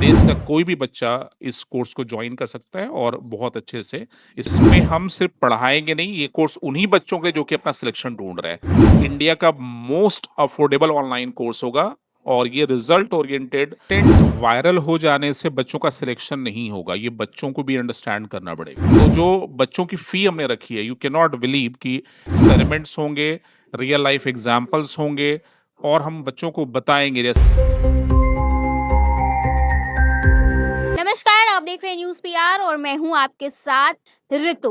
देश का कोई भी बच्चा इस कोर्स को ज्वाइन कर सकता है और बहुत अच्छे से इसमें हम सिर्फ पढ़ाएँगे नहीं, ये कोर्स उन्हीं बच्चों के लिए जो कि अपना सिलेक्शन ढूँढ रहे हैं। इंडिया का मोस्ट अफोर्डेबल ऑनलाइन कोर्स होगा और ये रिजल्ट ओरिएंटेड कंटेंट वायरल हो जाने से बच्चों का सिलेक्शन नहीं होगा, ये बच्चों को भी अंडरस्टैंड करना पड़ेगा। तो जो बच्चों की फी हमने रखी है, यू कैन नॉट बिलीव कि एक्सपेरिमेंट्स होंगे, रियल लाइफ एग्जांपल्स होंगे और हम बच्चों को बताएँगे जैसे नमस्कार, आप देख रहे हैं न्यूज़ पीआर और मैं हूं आपके साथ ऋतु।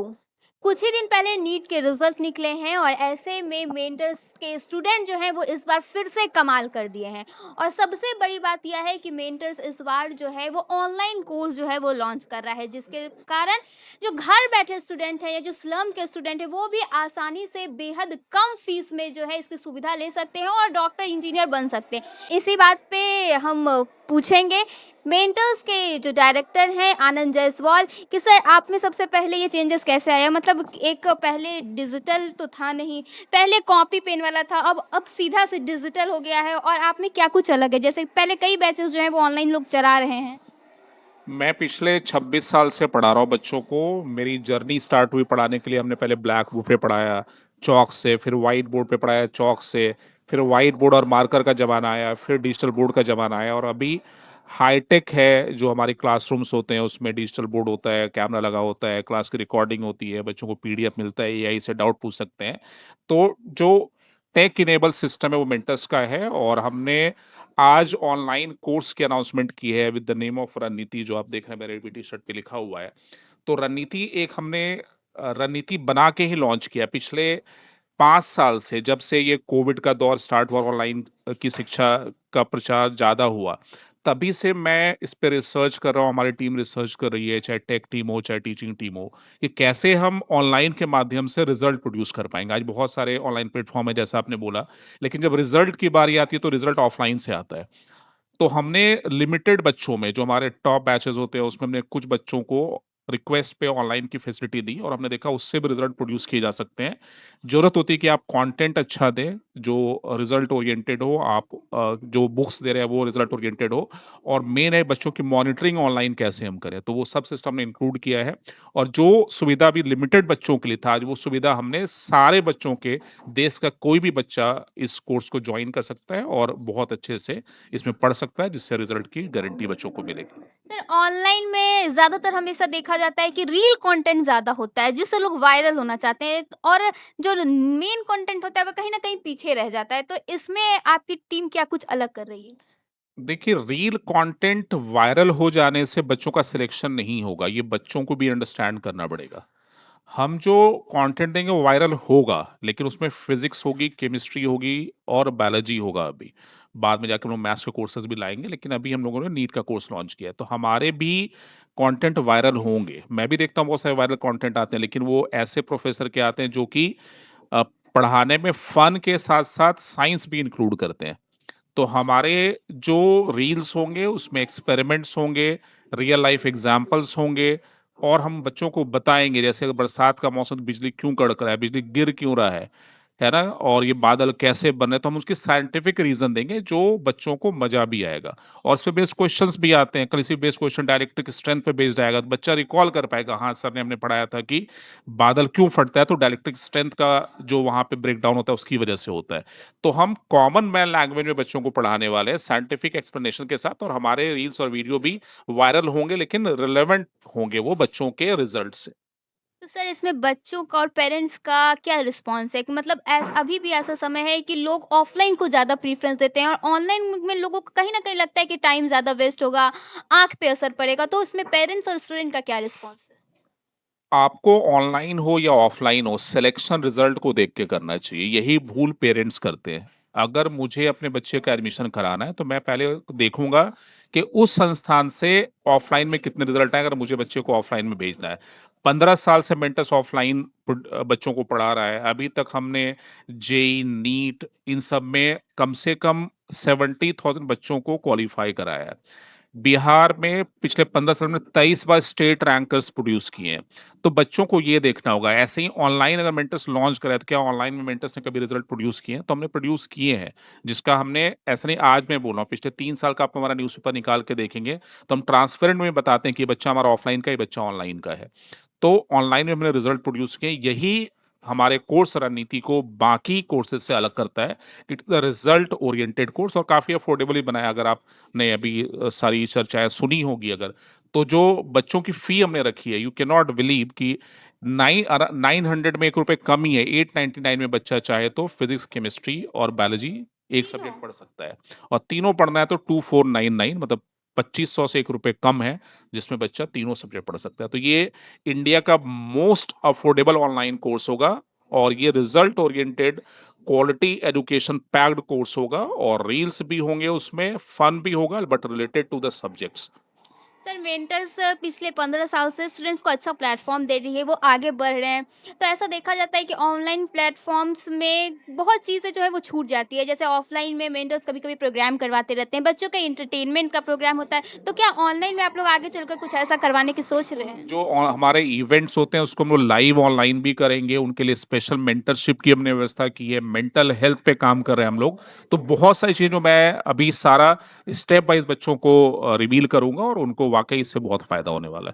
कुछ ही दिन पहले नीट के रिजल्ट निकले हैं और ऐसे में मेंटर्स के स्टूडेंट जो हैं वो इस बार फिर से कमाल कर दिए हैं। और सबसे बड़ी बात यह है कि मेंटर्स इस बार जो है वो ऑनलाइन कोर्स जो है वो लॉन्च कर रहा है, जिसके कारण जो घर बैठे स्टूडेंट हैं या जो स्लम के स्टूडेंट हैं वो भी आसानी से बेहद कम फीस में जो है इसकी सुविधा ले सकते हैं और डॉक्टर इंजीनियर बन सकते हैं। इसी बात पे हम पूछेंगे मेंटर्स के जो डायरेक्टर हैं आनंद जायसवाल कि सर आप में सबसे पहले ये चेंजेस कैसे आया? मतलब एक पहले डिजिटल तो था नहीं, पहले कॉपी पेन वाला था, अब सीधा से डिजिटल हो गया है और आप में क्या कुछ अलग है? जैसे पहले कई बैचेस जो हैं वो ऑनलाइन लोग चला रहे हैं। मैं पिछले 26 साल से पढ़ा रहा हूँ बच्चों को। मेरी जर्नी स्टार्ट हुई पढ़ाने के लिए, हमने पहले ब्लैक बोर्ड पे पढ़ाया चॉक से, फिर वाइट बोर्ड पे पढ़ाया चॉक से, फिर वाइट बोर्ड और मार्कर का ज़माना आया, फिर डिजिटल बोर्ड का ज़माना आया और अभी हाईटेक है जो हमारी क्लासरूम्स होते हैं उसमें डिजिटल बोर्ड होता है, कैमरा लगा होता है, क्लास की रिकॉर्डिंग होती है, बच्चों को पीडीएफ मिलता है, एआई से डाउट पूछ सकते हैं। तो जो टेक इनेबल सिस्टम है वो मिंटस का है और हमने आज ऑनलाइन कोर्स की अनाउंसमेंट की है विद द नेम ऑफ रणनीति, जो आप देख रहे हैं मेरे भी टी शर्ट पे लिखा हुआ है। तो रणनीति एक हमने रणनीति बना के ही लॉन्च किया पिछले 5 साल से, जब से ये कोविड का दौर स्टार्ट हुआ, ऑनलाइन की शिक्षा का प्रचार ज़्यादा हुआ, तभी से मैं इस पे रिसर्च कर रहा हूँ, हमारी टीम रिसर्च कर रही है, चाहे टेक टीम हो, चाहे टीचिंग टीम हो, कि कैसे हम ऑनलाइन के माध्यम से रिजल्ट प्रोड्यूस कर पाएँगे। आज बहुत सारे ऑनलाइन प्लेटफ़ॉर्म है जैसा आपने बोला, लेकिन जब रिजल्ट की बारी आती है तो रिजल्ट ऑफलाइन से आता है। तो हमने लिमिटेड बच्चों में, जो हमारे टॉप बैचेज़ होते हैं, उसमें हमने कुछ बच्चों को रिक्वेस्ट पे ऑनलाइन की फैसिलिटी दी और हमने देखा उससे भी रिजल्ट प्रोड्यूस किए जा सकते हैं। ज़रूरत होती है कि आप कंटेंट अच्छा दें, जो रिजल्ट ओरिएंटेड हो, आप जो बुक्स दे रहे हैं वो रिजल्ट ओरिएंटेड हो और मेन है बच्चों की मॉनिटरिंग ऑनलाइन कैसे हम करें, तो वो सब सिस्टम हमने इंक्लूड किया है। और जो सुविधा भी लिमिटेड बच्चों के लिए था, आज वो सुविधा हमने सारे बच्चों के, देश का कोई भी बच्चा इस कोर्स को ज्वाइन कर सकता है और बहुत अच्छे से इसमें पढ़ सकता है, जिससे रिजल्ट की गारंटी बच्चों को मिलेगी। सर ऑनलाइन में ज़्यादातर हमेशा देखा जाता है कि रील कंटेंट ज़्यादा होता है जिससे लोग वायरल होना चाहते हैं और जो मेन कंटेंट होता है वो कहीं ना कहीं पीछे रह जाता है, तो इसमें आपकी टीम क्या कुछ अलग कर रही है? देखिए, रील कंटेंट वायरल हो जाने से बच्चों का सिलेक्शन नहीं होगा, ये बच्चों को भी अंडरस्टैंड करना पड़ेगा। हम जो कंटेंट देंगे वो वायरल होगा, लेकिन उसमें फिजिक्स होगी, केमिस्ट्री होगी और बायोलॉजी होगा अभी। बाद में जाके हम लोग मैथ्स के कोर्सेज़ भी लाएँगे, लेकिन अभी हम लोगों ने नीट का कोर्स लॉन्च किया है, तो हमारे भी कंटेंट वायरल होंगे। मैं भी देखता हूँ बहुत सारे वायरल कंटेंट आते हैं, लेकिन वो ऐसे प्रोफ़ेसर के आते हैं जो कि अ, पढ़ाने में फ़न के साथ-साथ साइंस भी इंक्लूड करते हैं। तो हमारे जो रील्स होंगे उसमें एक्सपेरिमेंट्स होंगे, रियल लाइफ एग्जांपल्स होंगे और हम बच्चों को बताएँगे जैसे अगर बरसात का मौसम तो बिजली क्यों कड़क रहा है, बिजली गिर क्यों रहा है ना? और ये बादल कैसे बन रहे हैं, तो हम उसकी साइंटिफिक रीज़न देंगे जो बच्चों को मज़ा भी आएगा। और इस पे बेस्ड क्वेश्चंस भी आते हैं, कल इसी बेस्ड क्वेश्चन डायरेक्ट्रिक स्ट्रेंथ पे बेस्ड आएगा, तो बच्चा रिकॉल कर पाएगा, हाँ, सर ने हमने पढ़ाया था कि बादल क्यों फटता है, तो डायरेक्ट्रिक स्ट्रेंथ का जो वहाँ पे ब्रेकडाउन होता है उसकी वजह से होता है। तो हम कॉमन मैन लैंग्वेज में बच्चों को पढ़ाने वाले हैं साइंटिफिक एक्सप्लेनेशन के साथ और हमारे रील्स और वीडियो भी वायरल होंगे, लेकिन रिलेवेंट होंगे वो बच्चों के रिजल्ट से। तो सर इसमें बच्चों का और पेरेंट्स का क्या रिस्पॉन्स है कि मतलब अभी भी ऐसा समय है कि लोग ऑफलाइन को ज़्यादा प्रीफरेंस देते हैं और ऑनलाइन में लोगों को कहीं ना कहीं लगता है कि टाइम ज़्यादा वेस्ट होगा, आंख पे असर पड़ेगा, तो इसमें पेरेंट्स और स्टूडेंट का क्या रिस्पॉन्स है? आपको ऑनलाइन हो या ऑफलाइन हो, सिलेक्शन रिजल्ट को देख के करना चाहिए, यही भूल पेरेंट्स करते हैं। अगर मुझे अपने बच्चे का एडमिशन कराना है तो मैं पहले देखूंगा कि उस संस्थान से ऑफलाइन में कितने रिजल्ट आए, अगर मुझे बच्चे को ऑफलाइन में भेजना है। 15 साल से मेंटस ऑफलाइन बच्चों को पढ़ा रहा है, अभी तक हमने जेई नीट इन सब में कम से कम 70,000 बच्चों को क्वालिफाई कराया है। बिहार में पिछले 15 साल में 23 बार स्टेट रैंकर्स प्रोड्यूस किए हैं। तो बच्चों को ये देखना होगा। ऐसे ही ऑनलाइन अगर मेंटर्स लॉन्च करा है तो क्या ऑनलाइन में मेंटर्स ने कभी रिजल्ट प्रोड्यूस किए हैं? तो हमने प्रोड्यूस किए हैं, जिसका हमने ऐसा नहीं आज मैं बोल रहा हूँ, पिछले 3 साल का आप हमारा न्यूज़पेपर निकाल के देखेंगे तो हम ट्रांसपेरेंट में बताते हैं कि ये बच्चा हमारा ऑफलाइन का, ये बच्चा ऑनलाइन का है। तो ऑनलाइन में हमने रिजल्ट प्रोड्यूस किए। यही हमारे कोर्स रणनीति को बाकी कोर्सेज से अलग करता है। It is a result oriented course और काफ़ी अफोर्डेबल ही बनाया। अगर आपने अभी सारी चर्चाएं सुनी होगी अगर, तो जो बच्चों की फी हमने रखी है, यू कैन नॉट बिलीव कि 900 में 1 रुपए कम ही है। 899 में बच्चा चाहे तो फिजिक्स, केमिस्ट्री और बायोलॉजी एक तीनों। सब्जेक्ट पढ़ सकता है। और तीनों पढ़ना है तो 2499, मतलब 2500 से 1 रुपए कम है, जिसमें बच्चा तीनों सब्जेक्ट पढ़ सकता है। तो ये इंडिया का मोस्ट अफोर्डेबल ऑनलाइन कोर्स होगा और ये result oriented quality education packed course होगा और रील्स भी होंगे, उसमें फन भी होगा but related to the subjects. Sir mentors पिछले 15 साल से स्टूडेंट्स को अच्छा प्लेटफॉर्म दे रही है, वो आगे बढ़ रहे हैं। तो ऐसा देखा जाता है कि ऑनलाइन प्लेटफॉर्म्स में बहुत चीज़ें जो है वो छूट जाती है। जैसे ऑफलाइन में मेंटर्स कभी-कभी प्रोग्राम करवाते रहते हैं, बच्चों का एंटरटेनमेंट का प्रोग्राम होता है। तो क्या ऑनलाइन में आप लोग आगे चलकर कुछ ऐसा करवाने की सोच रहे हैं? हमारे इवेंट्स होते हैं उसको हम लोग लाइव ऑनलाइन भी करेंगे। उनके लिए स्पेशल मेंटरशिप की हमने व्यवस्था की है। मेंटल हेल्थ पे काम कर रहे हैं हम लोग। तो बहुत सारी चीज़ें जो मैं अभी सारा स्टेप वाइज बच्चों को रिवील करूंगा और उनको वाकई इससे बहुत फायदा होने वाला है।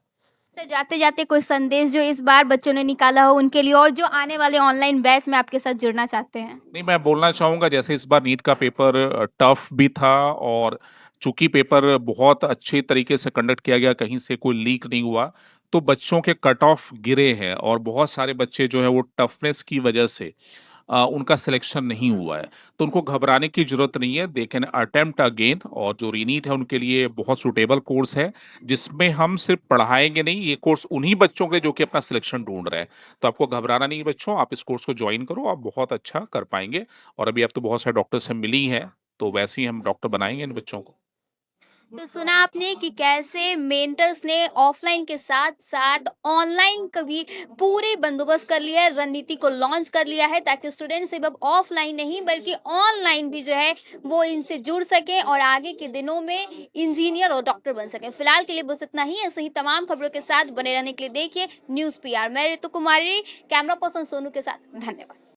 सर जाते-जाते कोई संदेश जो इस बार बच्चों ने निकाला हो उनके लिए और जो आने वाले ऑनलाइन बैच में आपके साथ जुड़ना चाहते हैं? नहीं, मैं बोलना चाहूँगा जैसे इस बार नीट का पेपर टफ भी था और चूंकि पेपर बहुत अच्छे तरीके से कंडक्ट किया गया, कहीं से कोई लीक नहीं हुआ, तो बच्चों के कट ऑफ गिरे हैं और बहुत सारे बच्चे जो है वो टफनेस की वजह से उनका सिलेक्शन नहीं हुआ है। तो उनको घबराने की जरूरत नहीं है। They can attempt again. और जो रीनीट है उनके लिए बहुत सूटेबल कोर्स है, जिसमें हम सिर्फ पढ़ाएंगे नहीं, ये कोर्स उन्हीं बच्चों के लिए जो कि अपना सिलेक्शन ढूंढ रहे हैं। तो आपको घबराना नहीं है बच्चों, आप इस कोर्स को ज्वाइन करो, आप बहुत अच्छा कर पाएंगे। और अभी आप तो बहुत सारे डॉक्टर से मिली हैं, तो वैसे ही हम डॉक्टर बनाएंगे इन बच्चों को। तो सुना आपने कि कैसे मेंटर्स ने ऑफलाइन के साथ साथ ऑनलाइन का भी पूरे बंदोबस्त कर लिया है, रणनीति को लॉन्च कर लिया है ताकि स्टूडेंट सिर्फ अब ऑफलाइन नहीं बल्कि ऑनलाइन भी जो है वो इनसे जुड़ सके और आगे के दिनों में इंजीनियर और डॉक्टर बन सके। फिलहाल के लिए बस इतना ही। ऐसे ही तमाम खबरों के साथ बने रहने के लिए देखिए न्यूज़ पीआर। मैं ऋतु कुमारी, कैमरा पर्सन सोनू के साथ। धन्यवाद।